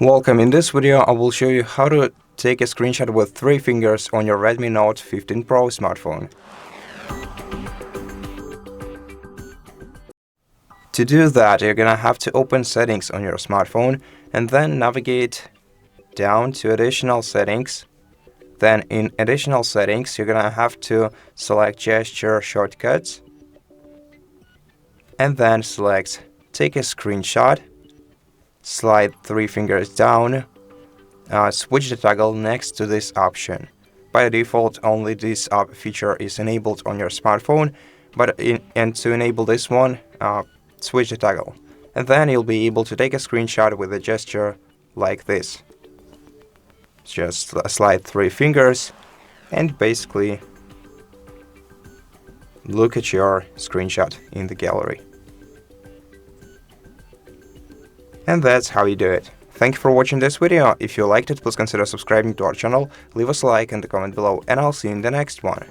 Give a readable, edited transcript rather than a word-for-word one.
Welcome. In this video, I will show you how to take a screenshot with 3 fingers on your Redmi Note 15 Pro smartphone. To do that, you're gonna have to open settings on your smartphone and then navigate down to additional settings. Then in additional settings, you're gonna have to select gesture shortcuts and then select take a screenshot. Slide 3 fingers down, switch the toggle next to this option. By default, only this feature is enabled on your smartphone, but to enable this one, switch the toggle. And then you'll be able to take a screenshot with a gesture like this. Just slide 3 fingers and basically look at your screenshot in the gallery. And that's how you do it. Thank you for watching this video. If you liked it, please consider subscribing to our channel, leave us a like and a comment below, and I'll see you in the next one.